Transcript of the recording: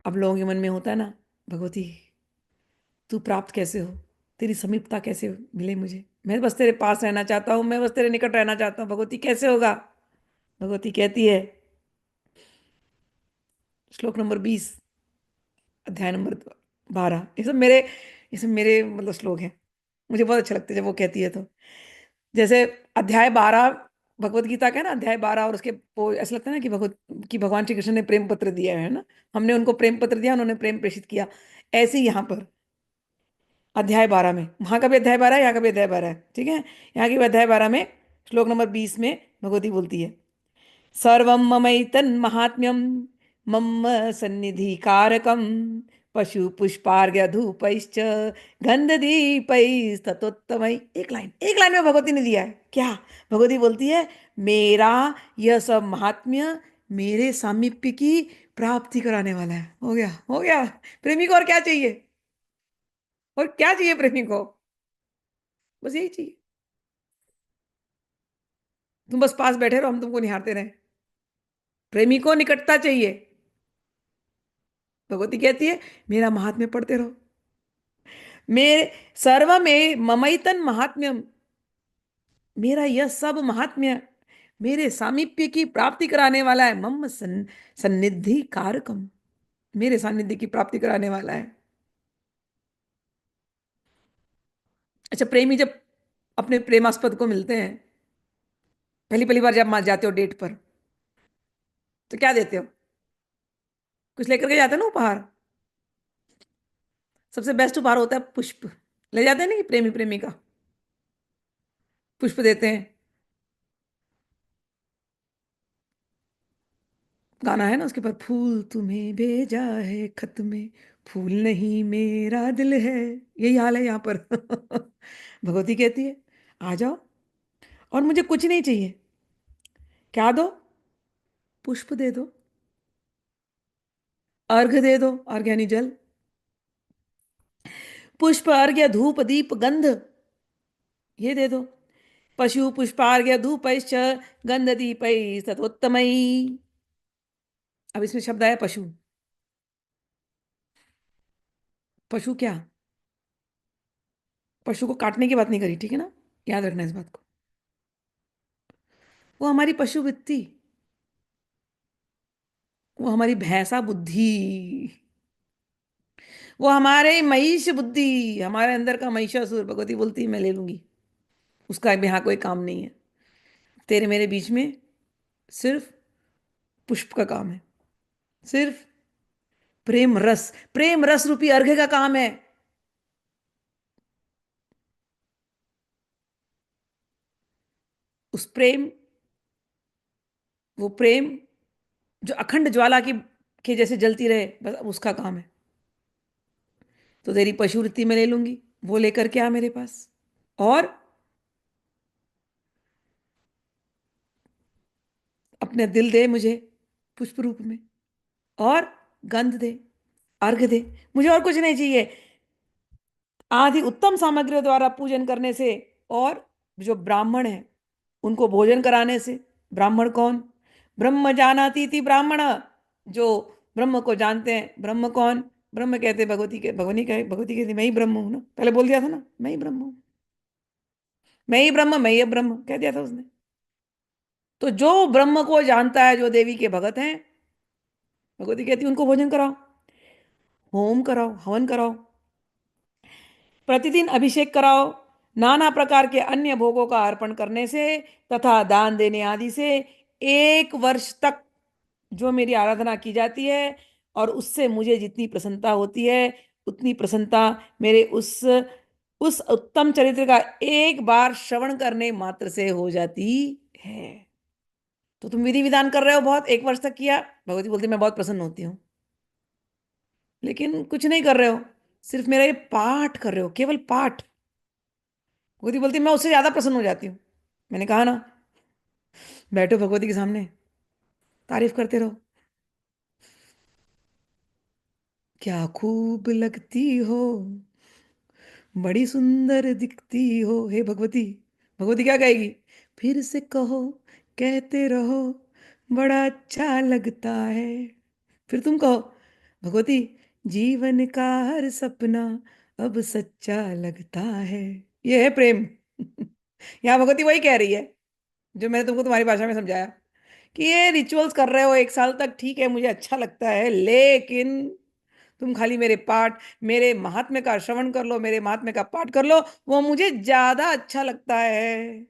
अब लोगों के मन में होता है ना, भगवती तू प्राप्त कैसे हो, तेरी समीपता कैसे मिले मुझे, मैं बस तेरे पास रहना चाहता हूँ, मैं बस तेरे निकट रहना चाहता हूँ, भगवती कैसे होगा। भगवती कहती है, श्लोक नंबर 20, अध्याय नंबर 12, ये सब मेरे मतलब श्लोक हैं, मुझे बहुत अच्छे लगते हैं जब वो कहती है तो। जैसे अध्याय 12 भगवत गीता का है ना, अध्याय 12, और उसके वो ऐसा लगता है ना कि भगवान श्री कृष्ण ने प्रेम पत्र दिया है ना, हमने उनको प्रेम पत्र दिया, उन्होंने प्रेम प्रेषित किया। ऐसे ही यहाँ पर अध्याय 12 में, वहां का भी अध्याय 12 है, यहाँ का भी अध्याय 12 है, ठीक है। यहाँ की भी अध्याय 12 में श्लोक नंबर 20 में भगवती बोलती है, सर्वं ममैतन् महात्म्यं मम सन्निधि कारकं पशु पुष्पार्घ्य धूपैश्च गंधदीपैस्ततोत्तमै। एक लाइन में भगवती ने दिया है क्या। भगवती बोलती है, मेरा यह सब महात्म्य मेरे सामीप्य की प्राप्ति कराने वाला है। हो गया, हो गया। प्रेमी को और क्या चाहिए, और क्या चाहिए प्रेमी को, बस यही चाहिए, तुम बस पास बैठे रहो, हम तुमको निहारते रहे। प्रेमी को निकटता चाहिए। भगवती कहती है, मेरा महात्म्य पढ़ते रहो, मेरे सर्व में ममैतन महात्म्यम, मेरा यह सब महात्म्य मेरे सामीप्य की प्राप्ति कराने वाला है। मम सन्निधि कारकम, मेरे सानिध्य की प्राप्ति कराने वाला है। अच्छा, प्रेमी जब अपने प्रेमास्पद को मिलते हैं, पहली पहली बार जब मान जाते हो डेट पर, तो क्या देते हो, कुछ लेकर के जाते हो ना उपहार। सबसे बेस्ट उपहार होता है पुष्प, ले जाते हैं ना कि प्रेमी प्रेमिका पुष्प देते हैं। गाना है ना उसके बाद, फूल तुम्हें भेजा है खत में, फूल नहीं मेरा दिल है। यही हाल है यहाँ पर। भगवती कहती है, आ जाओ और मुझे कुछ नहीं चाहिए, क्या दो, पुष्प दे दो, अर्घ दे दो, अर्घ यानी जल, पुष्प अर्घ्य धूप दीप गंध, ये दे दो, पशु पुष्पार्घ्य धूपैश्च गंध दीपै तथोत्तमई। अब इसमें शब्द आया पशु। पशु क्या, पशु को काटने की बात नहीं करी, ठीक है ना, याद रखना इस बात को। वो हमारी पशु वृत्ति, वो हमारी भैंसा बुद्धि, वो हमारे महिष बुद्धि, हमारे अंदर का महिषासुर। भगवती बोलती है, मैं ले लूंगी, उसका अब यहाँ कोई काम नहीं है, तेरे मेरे बीच में सिर्फ पुष्प का काम है, सिर्फ प्रेम रस रूपी अर्घ्य का काम है। उस प्रेम, वो प्रेम जो अखंड ज्वाला की के जैसे जलती रहे, बस उसका काम है। तो तेरी पशु वृत्ति में ले लूंगी, वो लेकर के आ मेरे पास, और अपने दिल दे मुझे पुष्प रूप में, और गंध दे, अर्घ दे, मुझे और कुछ नहीं चाहिए। आदि उत्तम सामग्रियों द्वारा पूजन करने से, और जो ब्राह्मण है उनको भोजन कराने से। ब्राह्मण कौन, ब्रह्म जानाति इति ब्राह्मण, जो ब्रह्म को जानते हैं। ब्रह्म कौन, ब्रह्म कहते भगवती के, भगवती कहती मैं ही ब्रह्म हूं ना, पहले बोल दिया था ना, मैं ही ब्रह्म हूं, मैं ही ब्रह्म, मैं ही ब्रह्म कह दिया था उसने। तो जो ब्रह्म को जानता है, जो देवी के भगत हैं, भगवती कहती उनको भोजन कराओ, होम कराओ, हवन कराओ, प्रतिदिन अभिषेक कराओ, नाना प्रकार के अन्य भोगों का अर्पण करने से तथा दान देने आदि से 1 वर्ष तक जो मेरी आराधना की जाती है, और उससे मुझे जितनी प्रसन्नता होती है, उतनी प्रसन्नता मेरे उस उत्तम चरित्र का एक बार श्रवण करने मात्र से हो जाती है। तो तुम विधि विधान कर रहे हो बहुत, 1 वर्ष तक किया, भगवती बोलती मैं बहुत प्रसन्न होती हूँ, लेकिन कुछ नहीं कर रहे हो, सिर्फ मेरा ये पाठ कर रहे हो, केवल पाठ। भगवती बोलती मैं उससे ज्यादा प्रसन्न हो जाती हूँ। मैंने कहा ना, बैठो भगवती के सामने, तारीफ करते रहो, क्या खूब लगती हो, बड़ी सुंदर दिखती हो, हे भगवती। भगवती क्या कहेगी, फिर से कहो, कहते रहो, बड़ा अच्छा लगता है। फिर तुम कहो, भगवती, जीवन का हर सपना अब सच्चा लगता है। ये है प्रेम। यहाँ भगवती वही कह रही है जो मैंने तुमको तुम्हारी भाषा में समझाया, कि ये रिचुअल्स कर रहे हो 1 साल तक, ठीक है, मुझे अच्छा लगता है, लेकिन तुम खाली मेरे पाठ, मेरे महात्म्य का श्रवण कर लो, मेरे महात्म्य का पाठ कर लो, वो मुझे ज्यादा अच्छा लगता है।